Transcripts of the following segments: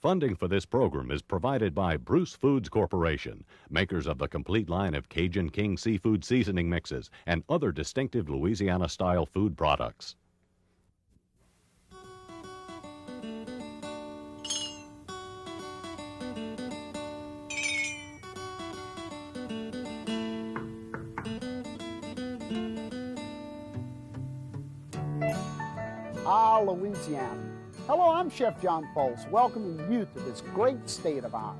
Funding for this program is provided by Bruce Foods Corporation, makers of the complete line of Cajun King seafood seasoning mixes and other distinctive Louisiana-style food products. Louisiana. Hello, I'm Chef John Folse, welcoming you to this great state of ours.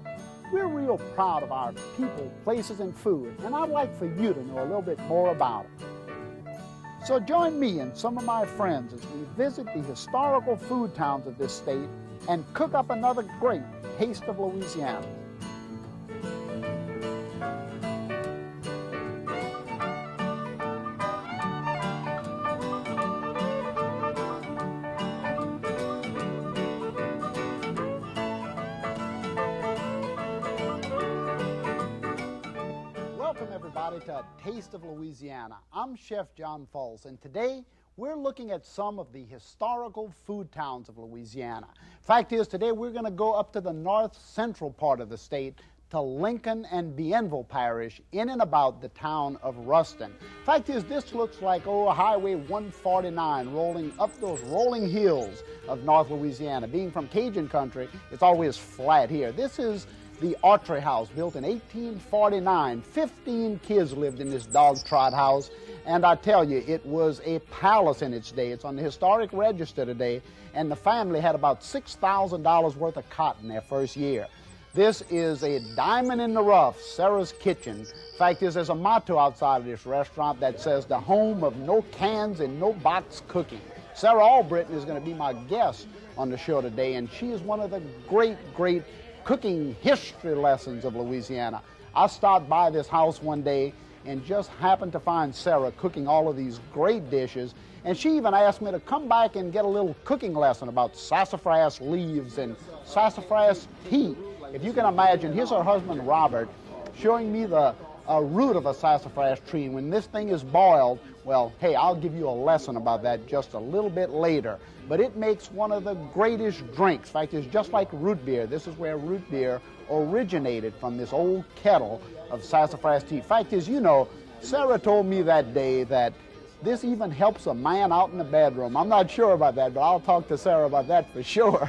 We're real proud of our people, places, and food, and I'd like for you to know a little bit more about it. So join me and some of my friends as we visit the historical food towns of this state and cook up another great Taste of Louisiana. To Taste of Louisiana. I'm Chef John Folse, and today we're looking at some of the historical food towns of Louisiana. Fact is, today we're going to go up to the north central part of the state to Lincoln and Bienville Parish in and about the town of Rustin. Fact is, this looks like, Highway 149 rolling up those rolling hills of North Louisiana. Being from Cajun country, it's always flat here. This is the Autry House, built in 1849. 15 kids lived in this dog trot house, and I tell you, it was a palace in its day. It's on the historic register today, and the family had about $6,000 worth of cotton their first year. This is a diamond in the rough, Sarah's Kitchen. Fact is, there's a motto outside of this restaurant that says, the home of no cans and no box cooking. Sarah Albritton is going to be my guest on the show today, and she is one of the great cooking history lessons of Louisiana. I stopped by this house one day and just happened to find Sarah cooking all of these great dishes, and she even asked me to come back and get a little cooking lesson about sassafras leaves and sassafras tea. If you can imagine, here's her husband Robert showing me the root of a sassafras tree, and when this thing is boiled, well, hey, I'll give you a lesson about that just a little bit later. But it makes one of the greatest drinks. In fact, it's just like root beer. This is where root beer originated, from this old kettle of sassafras tea. Fact is, Sarah told me that day that this even helps a man out in the bedroom. I'm not sure about that, but I'll talk to Sarah about that for sure.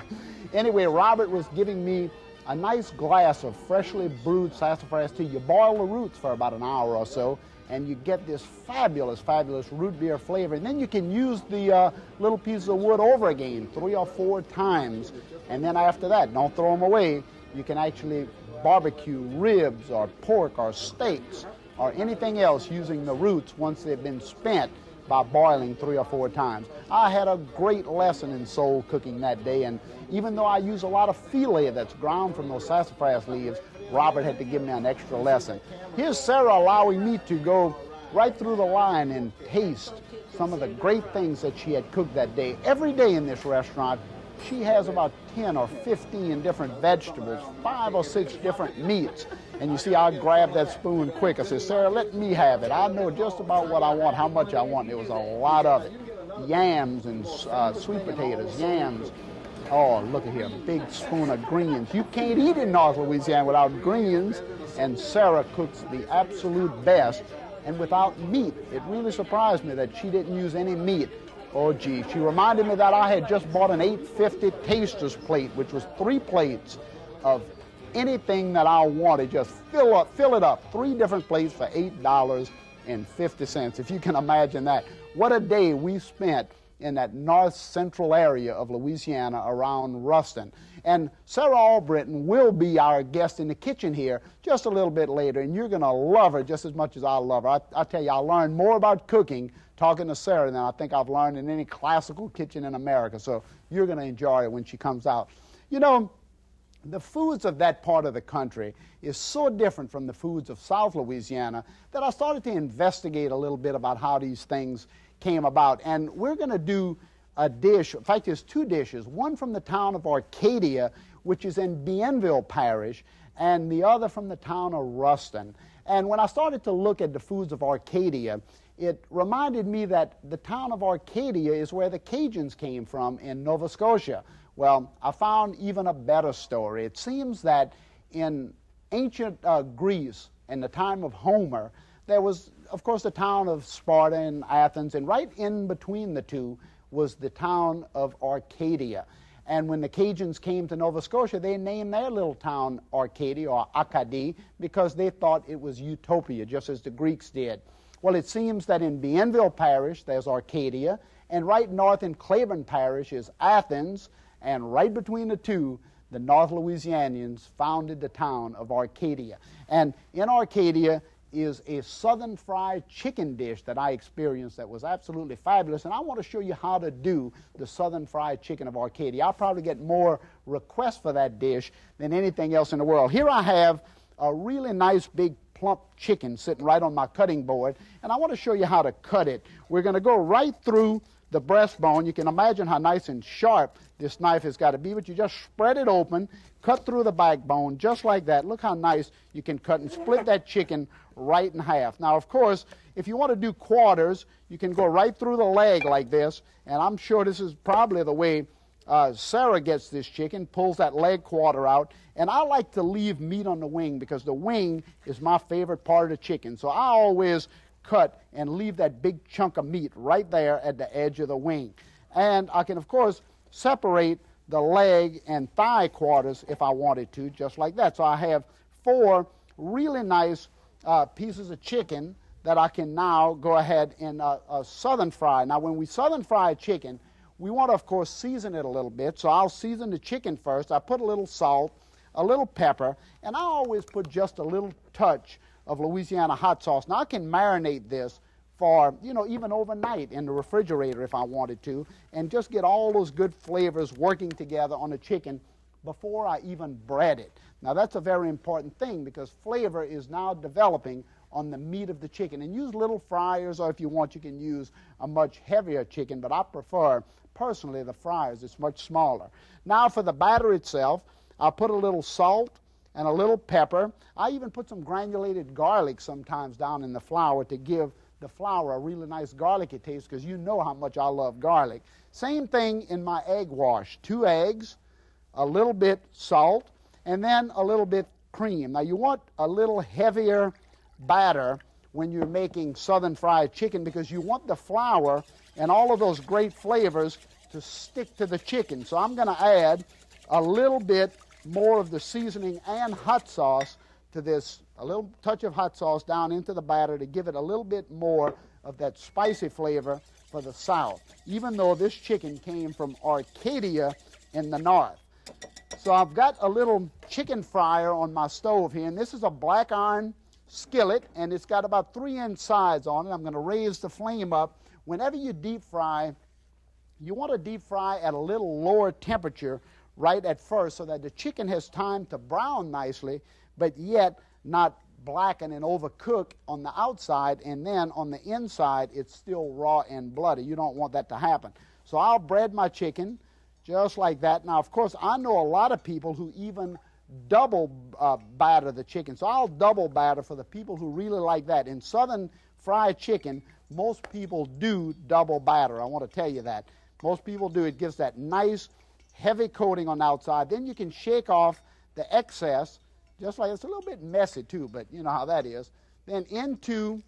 Anyway, Robert was giving me a nice glass of freshly brewed sassafras tea. You boil the roots for about an hour or so, and you get this fabulous root beer flavor. And then you can use the little pieces of wood over again 3 or 4 times. And then after that, don't throw them away. You can actually barbecue ribs or pork or steaks or anything else using the roots once they've been spent by boiling 3 or 4 times. I had a great lesson in soul cooking that day, and even though I use a lot of filet that's ground from those sassafras leaves, Robert had to give me an extra lesson. Here's Sarah allowing me to go right through the line and taste some of the great things that she had cooked that day. Every day in this restaurant, she has about 10 or 15 different vegetables, 5 or 6 different meats. And you see, I grabbed that spoon quick. I said, Sarah, let me have it. I know just about what I want, how much I want. There was a lot of it. Yams and sweet potatoes, yams. Oh, look at here, a big spoon of greens. You can't eat in North Louisiana without greens, and Sarah cooks the absolute best, and without meat. It really surprised me that she didn't use any meat. Oh, gee, she reminded me that I had just bought an $8.50 taster's plate, which was 3 plates of anything that I wanted. Just fill it up. 3 different plates for $8.50, if you can imagine that. What a day we spent in that north central area of Louisiana around Ruston. And Sarah Albritton will be our guest in the kitchen here just a little bit later, and you're going to love her just as much as I love her. I tell you, I learned more about cooking talking to Sarah than I think I've learned in any classical kitchen in America, so you're going to enjoy her when she comes out. The foods of that part of the country is so different from the foods of South Louisiana that I started to investigate a little bit about how these things came about. And we're going to do a dish. In fact, there's 2 dishes, one from the town of Arcadia, which is in Bienville Parish, and the other from the town of Rustin. And when I started to look at the foods of Arcadia, it reminded me that the town of Arcadia is where the Cajuns came from in Nova Scotia. Well, I found even a better story. It seems that in ancient Greece, in the time of Homer, there was, of course, the town of Sparta and Athens, and right in between the two was the town of Arcadia. And when the Cajuns came to Nova Scotia, they named their little town Arcadia, or Acadie, because they thought it was utopia, just as the Greeks did. Well, it seems that in Bienville Parish, there's Arcadia, and right north in Claiborne Parish is Athens, and right between the two, the North Louisianians founded the town of Arcadia. And in Arcadia is a southern fried chicken dish that I experienced that was absolutely fabulous, and I want to show you how to do the southern fried chicken of Arcadia. I'll probably get more requests for that dish than anything else in the world. Here I have a really nice big plump chicken sitting right on my cutting board, and I want to show you how to cut it. We're going to go right through the breastbone. You can imagine how nice and sharp this knife has got to be, but you just spread it open, cut through the backbone just like that. Look how nice you can cut and split that chicken right in half. Now, of course, if you want to do quarters, you can go right through the leg like this, and I'm sure this is probably the way Sarah gets this chicken, pulls that leg quarter out, and I like to leave meat on the wing because the wing is my favorite part of the chicken. So I always cut and leave that big chunk of meat right there at the edge of the wing. And I can, of course, separate the leg and thigh quarters if I wanted to, just like that. So I have 4 really nice pieces of chicken that I can now go ahead and southern fry. Now, when we southern fry chicken, we want to, of course, season it a little bit. So I'll season the chicken first. I put a little salt, a little pepper, and I always put just a little touch of Louisiana hot sauce. Now, I can marinate this for, even overnight in the refrigerator if I wanted to, and just get all those good flavors working together on the chicken before I even bread it. Now, that's a very important thing because flavor is now developing on the meat of the chicken. And use little fryers, or if you want, you can use a much heavier chicken, but I prefer, personally, the fryers. It's much smaller. Now, for the batter itself, I'll put a little salt and a little pepper. I even put some granulated garlic sometimes down in the flour to give the flour a really nice garlicky taste, because you know how much I love garlic. Same thing in my egg wash. 2 eggs, a little bit salt, and then a little bit cream. Now, you want a little heavier batter when you're making southern fried chicken because you want the flour and all of those great flavors to stick to the chicken. So I'm going to add a little bit more of the seasoning and hot sauce to this, a little touch of hot sauce down into the batter to give it a little bit more of that spicy flavor for the South, even though this chicken came from Arcadia in the North. So I've got a little chicken fryer on my stove here, and this is a black iron skillet, and it's got about 3-inch sides on it. I'm going to raise the flame up. Whenever you deep fry, you want to deep fry at a little lower temperature right at first so that the chicken has time to brown nicely, but yet not blacken and overcook on the outside, and then on the inside it's still raw and bloody. You don't want that to happen. So I'll bread my chicken just like that. Now, of course, I know a lot of people who even double batter the chicken. So I'll double batter for the people who really like that. In southern fried chicken, most people do double batter. I want to tell you that. Most people do. It gives that nice, heavy coating on the outside. Then you can shake off the excess, just like it's a little bit messy too, but you know how that is. Then into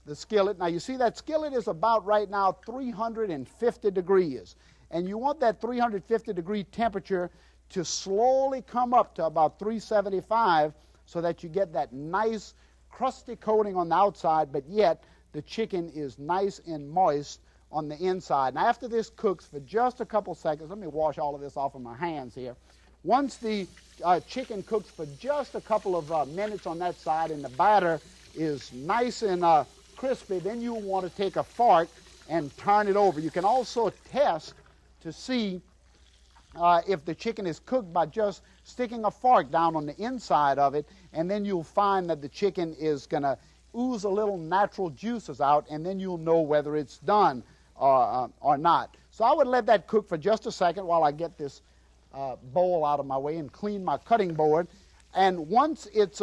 the skillet. Now, you see that skillet is about right now 350 degrees. And you want that 350 degree temperature to slowly come up to about 375 so that you get that nice crusty coating on the outside, but yet the chicken is nice and moist on the inside. Now, after this cooks for just a couple seconds, let me wash all of this off of my hands here. Once the chicken cooks for just a couple of minutes on that side and the batter is nice and crispy, then you want to take a fork and turn it over. You can also test to see if the chicken is cooked by just sticking a fork down on the inside of it, and then you'll find that the chicken is going to ooze a little natural juices out, and then you'll know whether it's done or not. So I would let that cook for just a second while I get this bowl out of my way and clean my cutting board. And once it's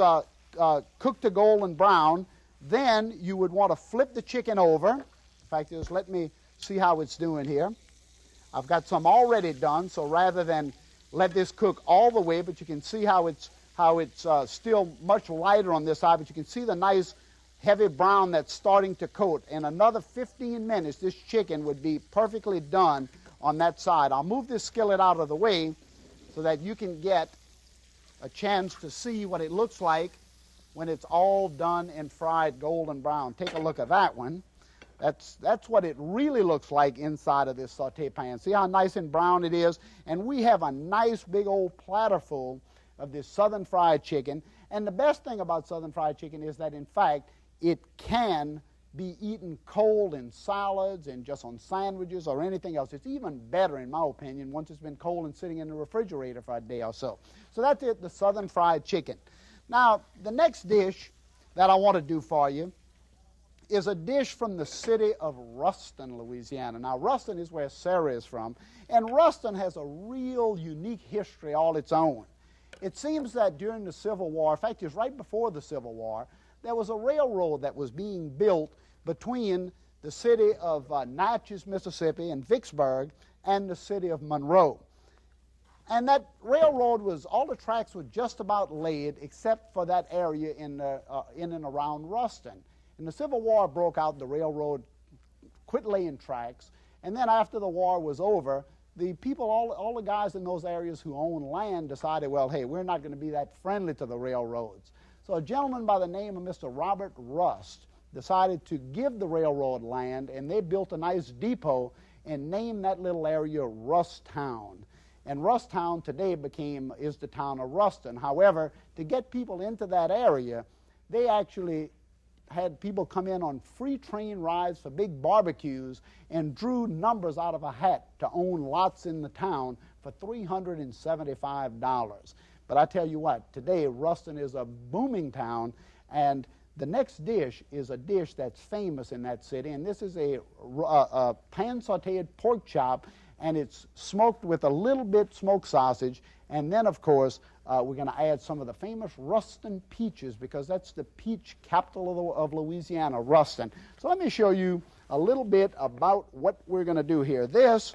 cooked to golden brown, then you would want to flip the chicken over. In fact, just let me see how it's doing here. I've got some already done, so rather than let this cook all the way, but you can see how it's still much lighter on this side, but you can see the nice heavy brown that's starting to coat. In another 15 minutes, this chicken would be perfectly done on that side. I'll move this skillet out of the way so that you can get a chance to see what it looks like when it's all done and fried golden brown. Take a look at that one. That's what it really looks like inside of this saute pan. See how nice and brown it is? And we have a nice big old platter full of this southern fried chicken. And the best thing about southern fried chicken is that, in fact, it can be eaten cold in salads and just on sandwiches or anything else. It's even better, in my opinion, once it's been cold and sitting in the refrigerator for a day or so. So that's it, the southern fried chicken. Now, the next dish that I want to do for you is a dish from the city of Ruston, Louisiana. Now, Ruston is where Sarah is from, and Ruston has a real unique history all its own. It seems that during the Civil War, in fact, it's right before the Civil War, there was a railroad that was being built between the city of Natchez, Mississippi, and Vicksburg, and the city of Monroe. And that railroad all the tracks were just about laid except for that area in and around Ruston. And the Civil War broke out, the railroad quit laying tracks, and then after the war was over, the people, all the guys in those areas who owned land decided, well, hey, we're not going to be that friendly to the railroads. So a gentleman by the name of Mr. Robert Rust decided to give the railroad land, and they built a nice depot and named that little area Rusttown. And Rusttown today is the town of Ruston. However, to get people into that area, they actually had people come in on free train rides for big barbecues and drew numbers out of a hat to own lots in the town for $375. But I tell you what, today Ruston is a booming town, and the next dish is a dish that's famous in that city, and this is a pan-sautéed pork chop, and it's smoked with a little bit smoked sausage, and then, of course, we're going to add some of the famous Rustin peaches, because that's the peach capital of Louisiana, Rustin. So let me show you a little bit about what we're going to do here. This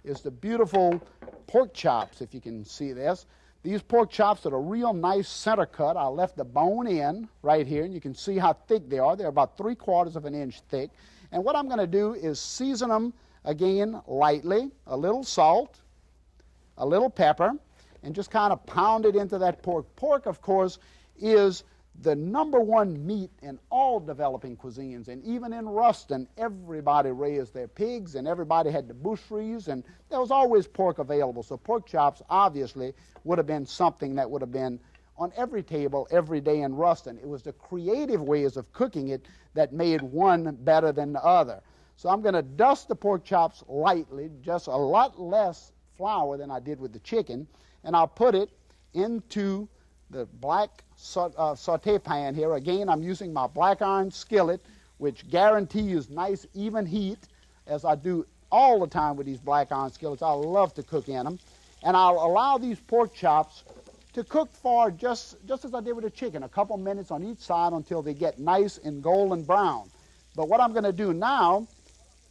is the beautiful pork chops, if you can see this. These pork chops are a real nice center cut. I left the bone in right here, and you can see how thick they are. They're about 3/4 of an inch thick. And what I'm going to do is season them again lightly, a little salt, a little pepper, and just kind of pound it into that pork. Pork, of course, is the #1 meat in all developing cuisines, and even in Ruston, everybody raised their pigs, and everybody had the bushries, and there was always pork available. So pork chops, obviously, would have been something that would have been on every table every day in Ruston. It was the creative ways of cooking it that made one better than the other. So I'm going to dust the pork chops lightly, just a lot less flour than I did with the chicken, and I'll put it into the black saute pan here. Again, I'm using my black iron skillet, which guarantees nice even heat, as I do all the time with these black iron skillets. I love to cook in them. And I'll allow these pork chops to cook for just as I did with the chicken, a couple minutes on each side until they get nice and golden brown. But what I'm going to do now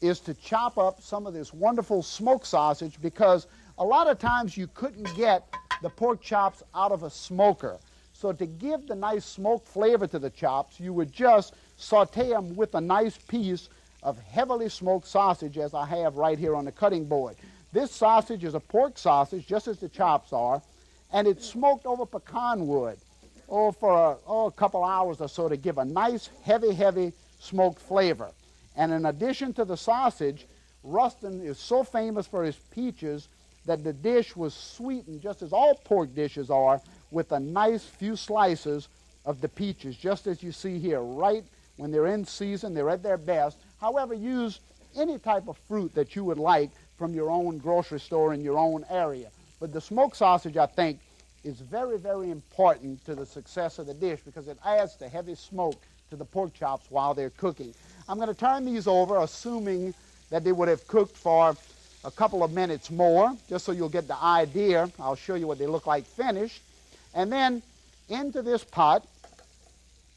is to chop up some of this wonderful smoked sausage, because a lot of times you couldn't get the pork chops out of a smoker. So to give the nice smoked flavor to the chops, you would just saute them with a nice piece of heavily smoked sausage, as I have right here on the cutting board. This sausage is a pork sausage, just as the chops are, and it's smoked over pecan wood for a couple hours or so to give a nice, heavy smoked flavor. And in addition to the sausage, Ruston is so famous for his peaches that the dish was sweetened, just as all pork dishes are, with a nice few slices of the peaches, just as you see here. Right when they're in season, they're at their best. However, use any type of fruit that you would like from your own grocery store in your own area. But the smoked sausage, I think, is very, very important to the success of the dish, because it adds the heavy smoke to the pork chops while they're cooking. I'm going to turn these over, assuming that they would have cooked for a couple of minutes more, just so you'll get the idea. I'll show you what they look like finished. And then into this pot,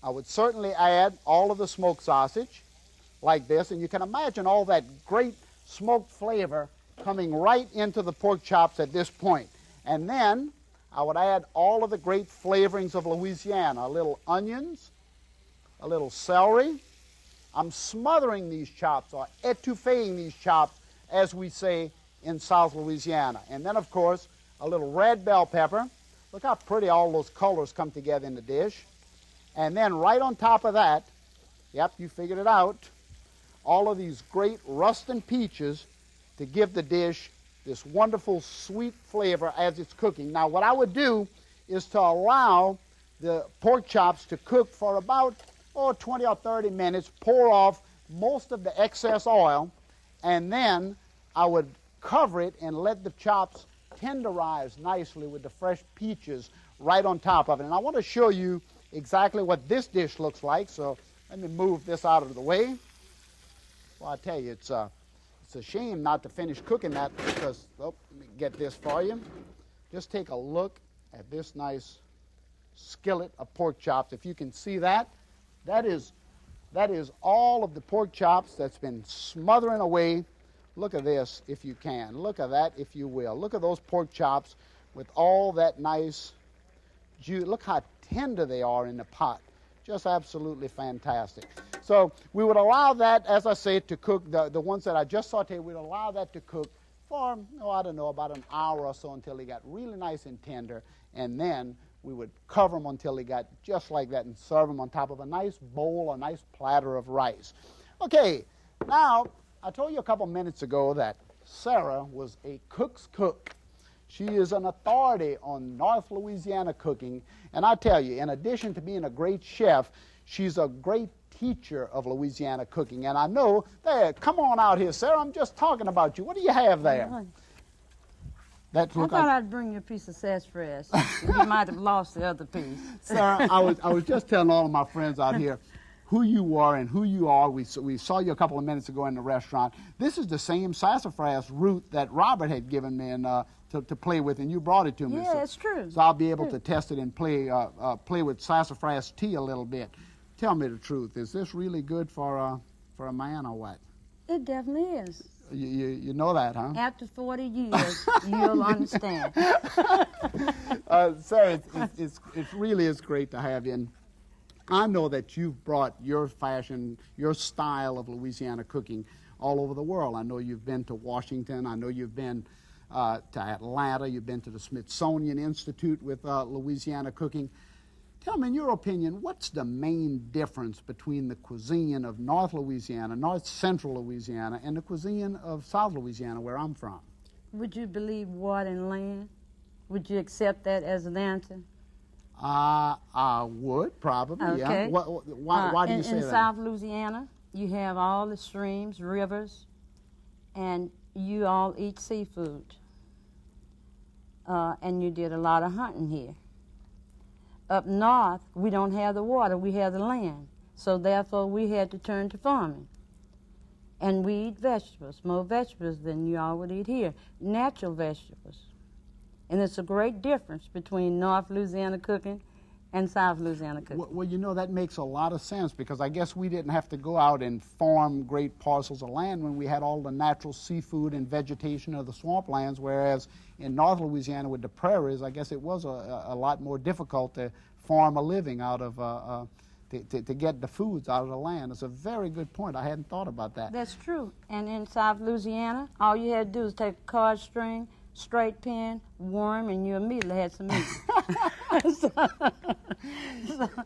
I would certainly add all of the smoked sausage like this, and you can imagine all that great smoked flavor coming right into the pork chops at this point. And then I would add all of the great flavorings of Louisiana, a little onions, a little celery. I'm smothering these chops, or étoufféing these chops, as we say in South Louisiana. And then, of course, a little red bell pepper. Look how pretty all those colors come together in the dish. And then right on top of that, yep, you figured it out, all of these great Rustin peaches to give the dish this wonderful sweet flavor as it's cooking. Now, what I would do is to allow the pork chops to cook for about 20 or 30 minutes, pour off most of the excess oil, and then I would cover it and let the chops tenderize nicely with the fresh peaches right on top of it. And I want to show you exactly what this dish looks like, so let me move this out of the way. Well, I tell you, it's a shame not to finish cooking that because, let me get this for you. Just take a look at this nice skillet of pork chops. If you can see that, that is all of the pork chops that's been smothering away. Look at this if you can. Look at that if you will. Look at those pork chops with all that nice juice. Look how tender they are in the pot. Just absolutely fantastic. So we would allow that, as I say, to cook. The ones that I just sauteed, we'd allow that to cook for, I don't know, about an hour or so until they got really nice and tender. And then we would cover them until they got just like that and serve them on top of a nice bowl, a nice platter of rice. Okay, now, I told you a couple minutes ago that Sarah was a cook's cook. She is an authority on North Louisiana cooking. And I tell you, in addition to being a great chef, she's a great teacher of Louisiana cooking. And I know, come on out here, Sarah, I'm just talking about you. What do you have there? I thought I'd bring you a piece of sassafras. You might have lost the other piece. Sarah, I was just telling all of my friends out here who you are and who you are. We saw you a couple of minutes ago in the restaurant. This is the same sassafras root that Robert had given me to play with, and you brought it to me. Yeah, it's true. So I'll be able to test it and play with sassafras tea a little bit. Tell me the truth. Is this really good for a man or what? It definitely is. You know that, huh? After 40 years, you'll understand. Sarah, it really is great to have you. And I know that you've brought your fashion, your style of Louisiana cooking all over the world. I know you've been to Washington. I know you've been to Atlanta. You've been to the Smithsonian Institute with Louisiana cooking. Tell me, in your opinion, what's the main difference between the cuisine of North Louisiana, North Central Louisiana, and the cuisine of South Louisiana, where I'm from? Would you believe water and land? Would you accept that as an answer? I would, probably, okay. Yeah. Why do you say that? In South Louisiana, you have all the streams, rivers, and you all eat seafood. And you did a lot of hunting here. Up north, we don't have the water, we have the land. So therefore, we had to turn to farming. And we eat vegetables, more vegetables than you all would eat here, natural vegetables. And it's a great difference between North Louisiana cooking and South Louisiana cooking. Well, you know, that makes a lot of sense because I guess we didn't have to go out and farm great parcels of land when we had all the natural seafood and vegetation of the swamplands, whereas in North Louisiana with the prairies, I guess it was a lot more difficult to farm a living out of, to get the foods out of the land. It's a very good point. I hadn't thought about that. That's true. And in South Louisiana, all you had to do was take a card string, straight pin, worm, and you immediately had some meat.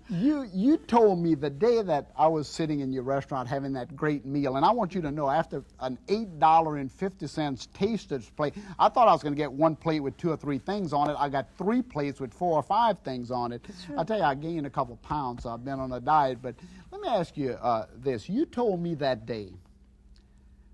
You told me the day that I was sitting in your restaurant having that great meal, and I want you to know, after an $8.50 Taster's plate, I thought I was going to get one plate with 2 or 3 things on it. I got 3 plates with 4 or 5 things on it. I tell you, I gained a couple pounds, so I've been on a diet. But let me ask you this. You told me that day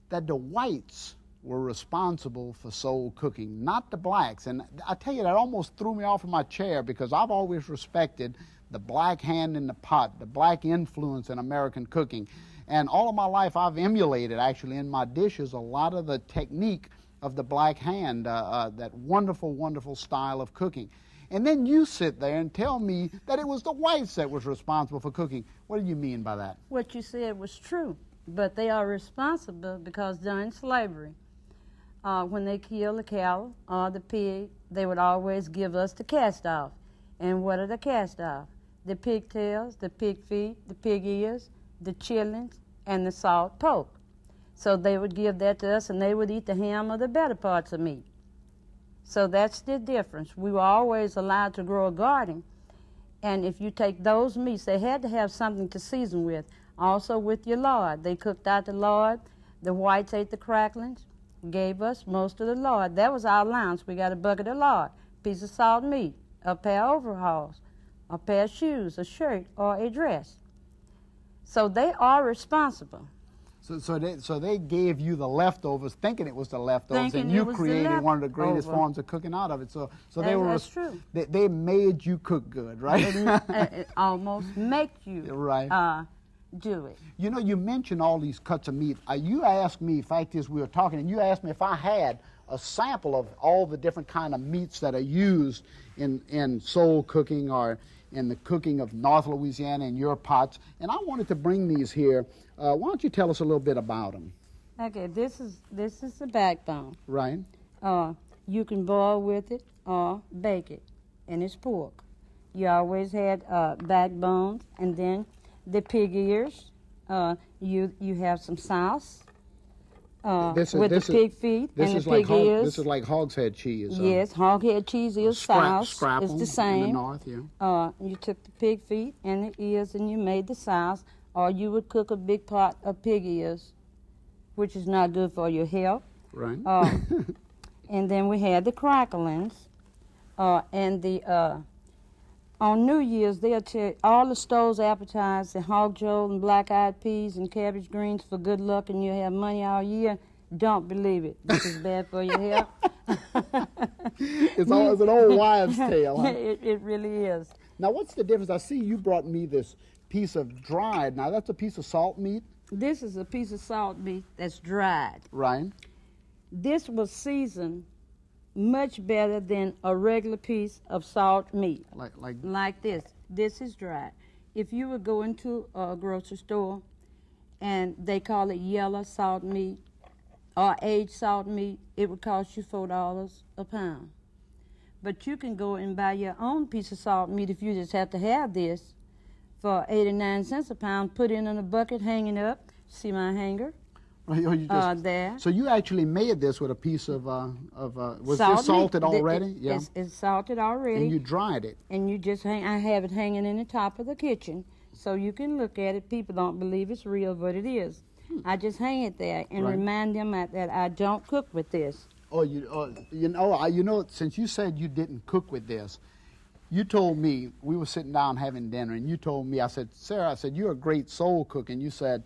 that the whites were responsible for soul cooking, not the blacks. And I tell you, that almost threw me off of my chair because I've always respected the black hand in the pot, the black influence in American cooking. And all of my life I've emulated, actually, in my dishes, a lot of the technique of the black hand, that wonderful, wonderful style of cooking. And then you sit there and tell me that it was the whites that was responsible for cooking. What do you mean by that? What you said was true, but they are responsible because during slavery, when they kill the cow or the pig, they would always give us the cast-off. And what are the cast-off? The pigtails, the pig feet, the pig ears, the chitlins, and the salt pork. So they would give that to us, and they would eat the ham or the better parts of meat. So that's the difference. We were always allowed to grow a garden, and if you take those meats, they had to have something to season with. Also with your lard. They cooked out the lard. The whites ate the cracklings, gave us most of the lard. That was our allowance. We got a bucket of lard, piece of salt meat, a pair of overalls, a pair of shoes, a shirt, or a dress. So they are responsible. So they gave you the leftovers, thinking it was the leftovers, Thinking and it you was the created one of the greatest leftover. forms of cooking out of it. So That's true. They made you cook good, right? It almost make you Right. Do it. You know, you mentioned all these cuts of meat. You asked me, fact is, we were talking, and you asked me if I had a sample of all the different kind of meats that are used in soul cooking or in the cooking of North Louisiana in your pots. And I wanted to bring these here. Why don't you tell us a little bit about them? Okay, this is the backbone. Right. You can boil with it or bake it, and it's pork. You always had backbones, and then the pig ears. You have some sauce with the pig feet and the pig ears. This is like hogshead cheese. Yes, hoghead cheese is sauce. Scrapple It's the same. in the north, yeah. You took the pig feet and the ears and you made the sauce, or you would cook a big pot of pig ears, which is not good for your health. Right. And then we had the cracklings, and the on New Year's they'll tell you, all the stores advertise the hog jowl and black-eyed peas and cabbage greens for good luck and you'll have money all year. Don't believe it. This is bad for your health. It's an old wives' tale. Huh? It really is. Now, what's the difference? I see you brought me this piece of dried. Now, that's a piece of salt meat? This is a piece of salt meat that's dried. Right. This was seasoned much better than a regular piece of salt meat. Like this. This is dried. If you would go into a grocery store and they call it yellow salt meat or aged salt meat, it would cost you $4 a pound. But you can go and buy your own piece of salt meat if you just have to have this for 89 cents a pound, put it in a bucket, hanging up. See my hanger? There. So you actually made this with a piece of was salt this salted meat. already? Yeah. It's salted already. And you dried it. And you just I have it hanging in the top of the kitchen so you can look at it. People don't believe it's real, but it is. I just hang it there and remind them that I don't cook with this. Oh, you know, since you said you didn't cook with this, you told me, we were sitting down having dinner, and you told me, I said, Sarah, I said, you're a great soul cook. And you said,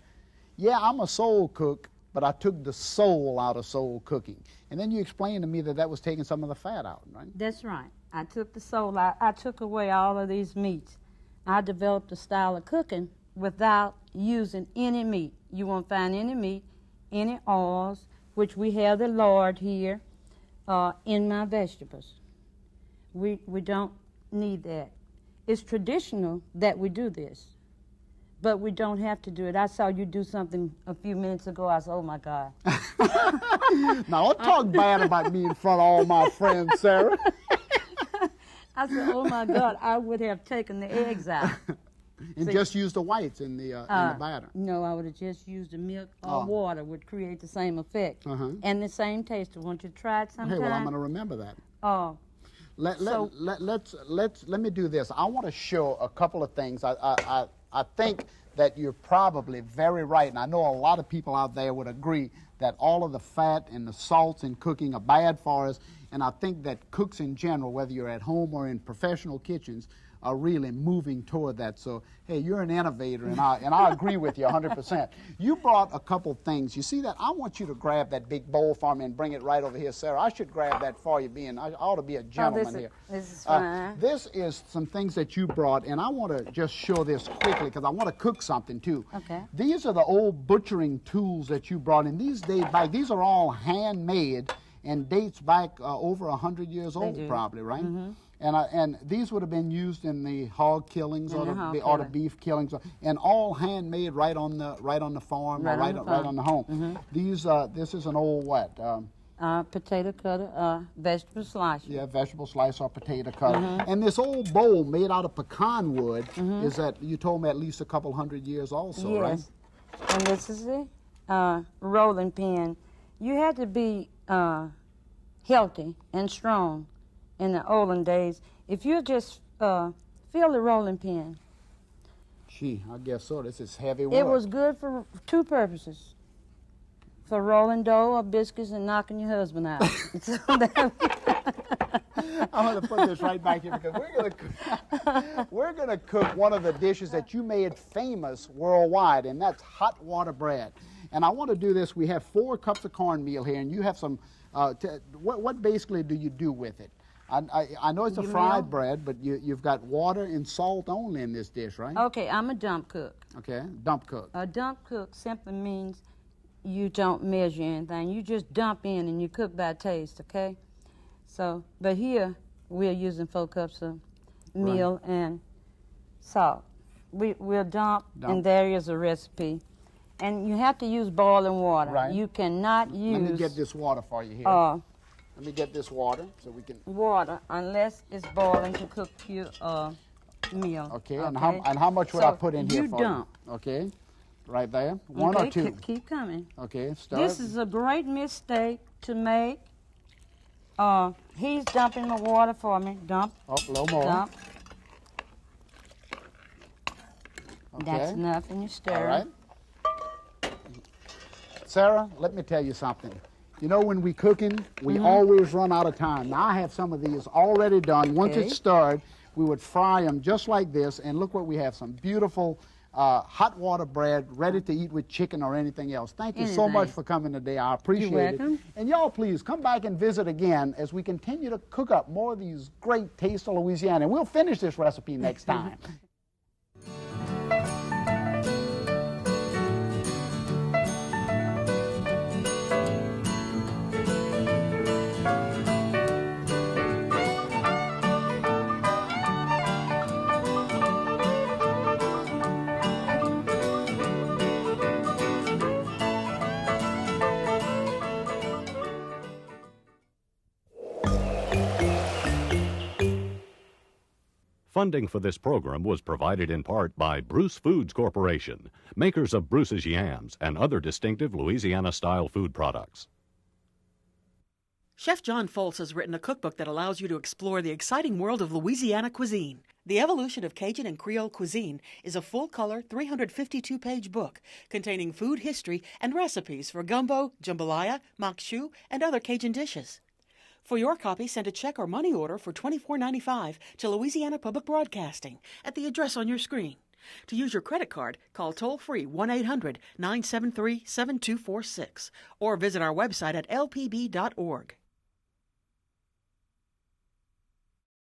yeah, I'm a soul cook, but I took the soul out of soul cooking. And then you explained to me that was taking some of the fat out, right? That's right. I took the soul out. I took away all of these meats. I developed a style of cooking without using any meat. You won't find any meat, any oils, which we have the lard here in my vegetables. We don't need that. It's traditional that we do this, but we don't have to do it. I saw you do something a few minutes ago. I said, oh, my God. Now, don't talk bad about me in front of all my friends, Sarah. I said, oh, my God, I would have taken the eggs out. And just use the whites in the batter. No, I would have just used the milk or water would create the same effect and the same taste. Want you to try it sometime? Hey, well, I'm going to remember that. Oh. Let me do this. I want to show a couple of things. I think that you're probably very right, and I know a lot of people out there would agree that all of the fat and the salts in cooking are bad for us, and I think that cooks in general, whether you're at home or in professional kitchens, are really moving toward that. So, hey, you're an innovator, and I agree with you 100%. You brought a couple things. You see that? I want you to grab that big bowl for me and bring it right over here, Sarah. I should grab that for you, I ought to be a gentleman here. This is fine. This is some things that you brought, and I want to just show this quickly because I want to cook something, too. Okay. These are the old butchering tools that you brought, and these date back. These are all handmade and dates back over 100 years old, probably, right? Mm-hmm. And these would have been used in the hog killings or the beef killings, and all handmade right on the farm or right on the home. Mm-hmm. This is an old what? potato cutter, vegetable slicer. Yeah, vegetable slicer or potato cutter. And this old bowl made out of pecan wood is that, you told me, at least a couple hundred years also, right? Yes. And this is the rolling pin. You had to be healthy and strong in the olden days. If you just feel the rolling pin. Gee, I guess so. This is heavy work. It was good for two purposes. For rolling dough or biscuits and knocking your husband out. I'm going to put this right back here because we're going to cook one of the dishes that you made famous worldwide, and that's hot water bread. And I want to do this. We have 4 cups of cornmeal here, and you have some. What basically do you do with it? I know it's a fried bread, but you've got water and salt only in this dish, right? Okay, I'm a dump cook. Okay, dump cook. A dump cook simply means you don't measure anything. You just dump in and you cook by taste, okay? So, but here we're using 4 cups of meal and salt. We'll dump, and there is a recipe. And you have to use boiling water. Right. You cannot use... Let me get this water for you here. Let me get this water so we can... Water, unless it's boiling to cook your meal. Okay, and how much would I put in here for dump. you? Okay, right there. 1 or 2? Keep coming. Okay, start. This is a great mistake to make. He's dumping the water for me. Dump. Oh, a little more. Dump. Okay. That's enough, and you stir. All right. Sarah, let me tell you something. You know, when we cooking, we always run out of time. Now, I have some of these already done. Once it's stirred, we would fry them just like this, and look what we have, some beautiful hot water bread ready to eat with chicken or anything else. Thank you so much for coming today. I appreciate it. And y'all, please come back and visit again as we continue to cook up more of these great Taste of Louisiana. And we'll finish this recipe next time. Funding for this program was provided in part by Bruce Foods Corporation, makers of Bruce's Yams and other distinctive Louisiana-style food products. Chef John Folse has written a cookbook that allows you to explore the exciting world of Louisiana cuisine. The Evolution of Cajun and Creole Cuisine is a full-color, 352-page book containing food history and recipes for gumbo, jambalaya, makshu, and other Cajun dishes. For your copy, send a check or money order for $24.95 to Louisiana Public Broadcasting at the address on your screen. To use your credit card, call toll-free 1-800-973-7246 or visit our website at lpb.org.